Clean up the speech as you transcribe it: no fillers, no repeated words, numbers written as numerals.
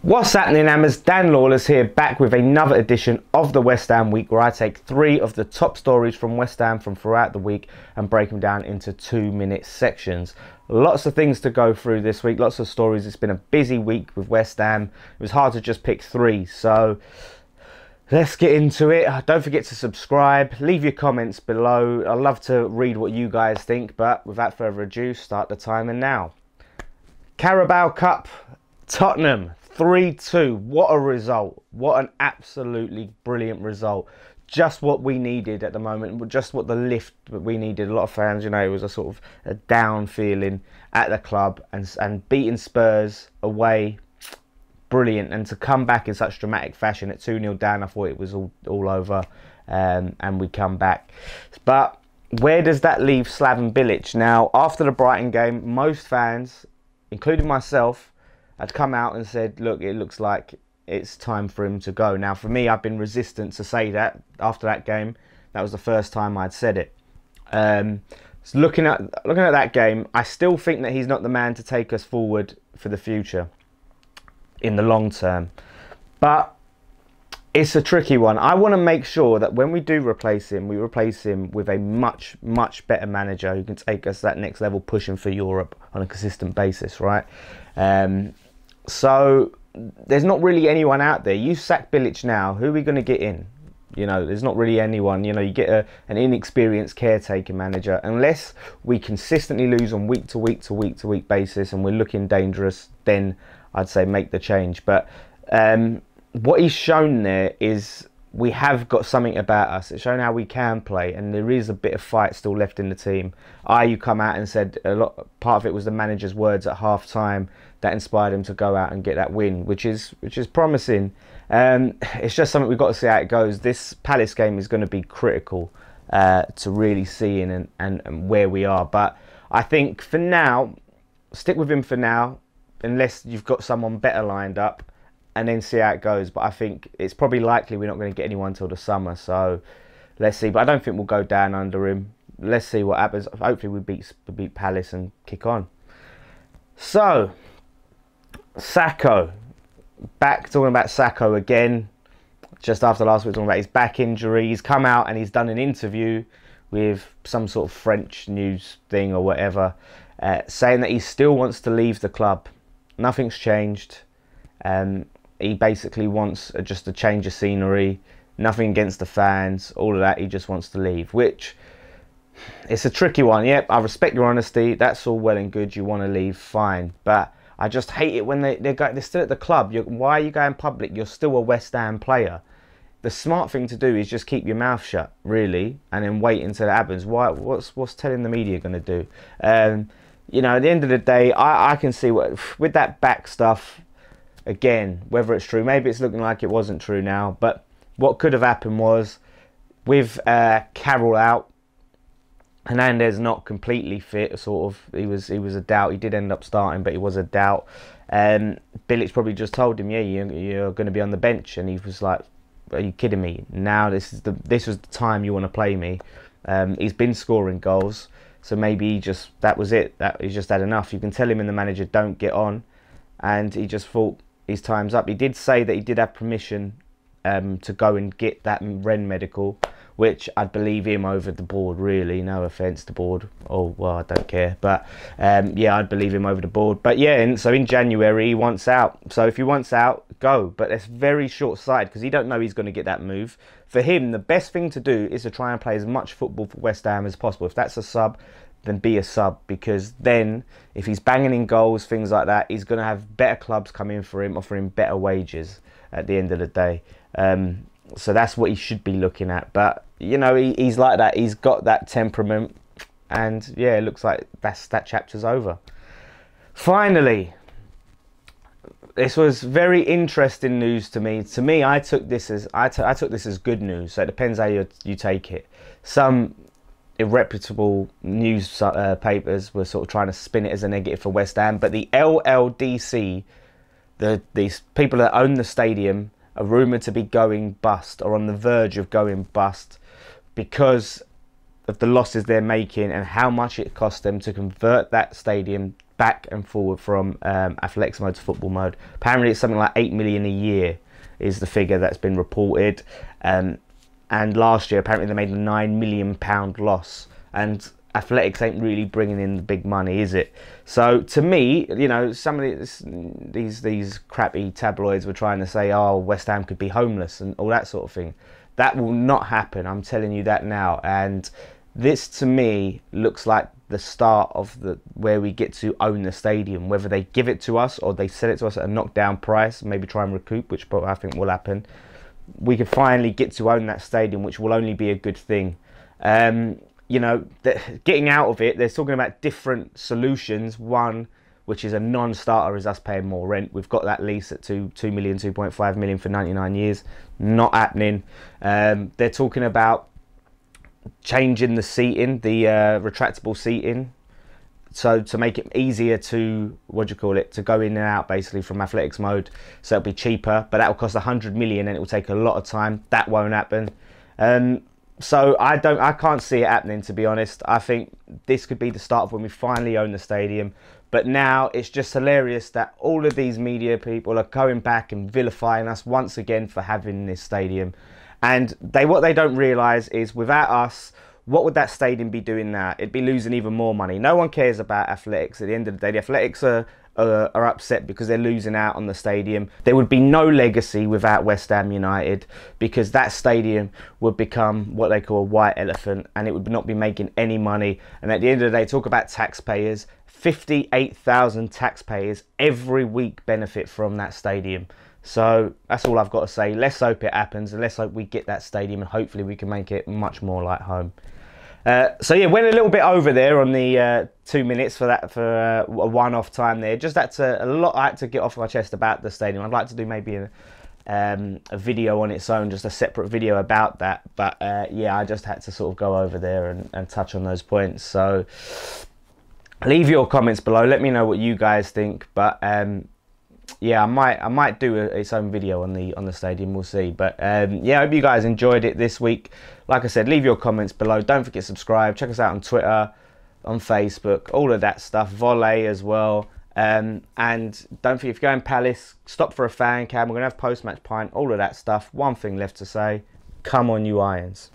What's happening, Hammers? Dan Lawless here, back with another edition of the West Ham Week, where I take 3 of the top stories from West Ham from throughout the week and break them down into 2-minute sections. Lots of things to go through this week, lots of stories. It's been a busy week with West Ham. It was hard to just pick 3, so let's get into it. Don't forget to subscribe, leave your comments below. I love to read what you guys think, but without further ado, start the timer now. Carabao Cup, Tottenham 3-2. What a result. What an absolutely brilliant result. Just what we needed at the moment. Just what the lift that we needed. A lot of fans, you know, it was a sort of a down feeling at the club. And beating Spurs away, brilliant. And to come back in such dramatic fashion at 2-0 down, I thought it was all over. And we come back. But where does that leave Slav and Bilic? Now, after the Brighton game, most fans, including myself, had come out and said, look, it looks like it's time for him to go. Now, for me, I've been resistant to say that after that game. That was the first time I'd said it. So looking at that game, I still think that he's not the man to take us forward for the future in the long term. But it's a tricky one. I want to make sure that when we do replace him, we replace him with a much, much better manager who can take us that next level, pushing for Europe on a consistent basis, right? So there's not really anyone out there. You sack Bilic now, who are we going to get in? You know, there's not really anyone. You know, you get an inexperienced caretaker manager. Unless we consistently lose on week to week to week to week basis and we're looking dangerous, then I'd say make the change. But what he's shown there is we have got something about us. It's shown how we can play, and there is a bit of fight still left in the team. You come out and said part of it was the manager's words at half time that inspired him to go out and get that win, which is promising. It's just something we've got to see how it goes. This Palace game is going to be critical to really seeing and where we are. But I think for now, stick with him for now, unless you've got someone better lined up, and then see how it goes. But I think it's probably likely we're not going to get anyone till the summer, so let's see. But I don't think we'll go down under him. Let's see what happens. Hopefully we beat Palace and kick on. So Sakho, back talking about Sakho again. Just after last week talking about his back injury, he's come out and he's done an interview with some sort of French news thing or whatever, saying that he still wants to leave the club. Nothing's changed. He basically wants just a change of scenery, nothing against the fans, all of that. He just wants to leave, which it's a tricky one. Yep, I respect your honesty. That's all well and good. You want to leave, fine. But I just hate it when they're still at the club. Why are you going public? You're still a West Ham player. The smart thing to do is just keep your mouth shut, really, and then wait until it happens. What's telling the media going to do? You know, at the end of the day, I can see what with that back stuff. Again, whether it's true, maybe it's looking like it wasn't true now, but what could have happened was with Carroll out, Hernandez not completely fit, sort of, he was a doubt. He did end up starting, but he was a doubt. Bilic probably just told him, yeah, you're going to be on the bench, and he was like, are you kidding me? Now this was the time you want to play me. He's been scoring goals, so maybe that was it. That he just had enough. You can tell him and the manager don't get on, and he just thought his time's up. He did say that he did have permission to go and get that Ren medical, which I'd believe him over the board, really. No offence to board. Oh, well, I don't care. But, yeah, I'd believe him over the board. But, yeah, and so in January, he wants out. So if he wants out, go. But it's very short-sighted because he don't know he's going to get that move. For him, the best thing to do is to try and play as much football for West Ham as possible. If that's a sub, then be a sub, because then if he's banging in goals, things like that, he's going to have better clubs come in for him, offering better wages at the end of the day. So that's what he should be looking at. But, you know, he's like that. He's got that temperament. And, yeah, it looks like that chapter's over. Finally, this was very interesting news to me. To me, I took this as good news. So it depends how you take it. Some irreputable news papers were sort of trying to spin it as a negative for West Ham, but the LLDC, these people that own the stadium, are rumoured to be going bust, or on the verge of going bust, because of the losses they're making and how much it cost them to convert that stadium back and forward from athletics mode to football mode. Apparently it's something like 8 million a year is the figure that's been reported. And last year apparently they made a £9 million loss, and athletics ain't really bringing in the big money, is it? So to me, you know, some of these crappy tabloids were trying to say, oh, West Ham could be homeless and all that sort of thing. That will not happen, I'm telling you that now. And this to me looks like the start of where we get to own the stadium, whether they give it to us or they sell it to us at a knockdown price, maybe try and recoup, which I think will happen. We can finally get to own that stadium, which will only be a good thing. You know, getting out of it, they're talking about different solutions. One, which is a non-starter, is us paying more rent. We've got that lease at 2 million, 2.5 million for 99 years. Not happening. They're talking about changing the seating, the retractable seating, so to make it easier to, to go in and out basically from athletics mode, so it'll be cheaper, but that will cost 100 million and it will take a lot of time. That won't happen. So I can't see it happening, to be honest. I think this could be the start of when we finally own the stadium. But now it's just hilarious that all of these media people are going back and vilifying us once again for having this stadium. And what they don't realise is, without us, what would that stadium be doing now? It'd be losing even more money. No one cares about athletics. At the end of the day, the athletics are upset because they're losing out on the stadium. There would be no legacy without West Ham United, because that stadium would become what they call a white elephant, and it would not be making any money. And at the end of the day, talk about taxpayers. 58,000 taxpayers every week benefit from that stadium. So that's all I've got to say. Let's hope it happens, and let's hope we get that stadium, and hopefully we can make it much more like home. So yeah, went a little bit over there on the 2 minutes for a one-off time there. Just that's a lot I had to get off my chest about the stadium. I'd like to do maybe a video on its own, just a separate video about that. But yeah, I just had to sort of go over there and touch on those points. So leave your comments below. Let me know what you guys think. But yeah, I might do its own video on the stadium. We'll see. But yeah, I hope you guys enjoyed it this week. Like I said, leave your comments below. Don't forget to subscribe. Check us out on Twitter, on Facebook, all of that stuff. Volley as well. And don't forget, if you're going Palace, stop for a fan cam. We're gonna have post-match pint. All of that stuff. One thing left to say: come on, you Irons.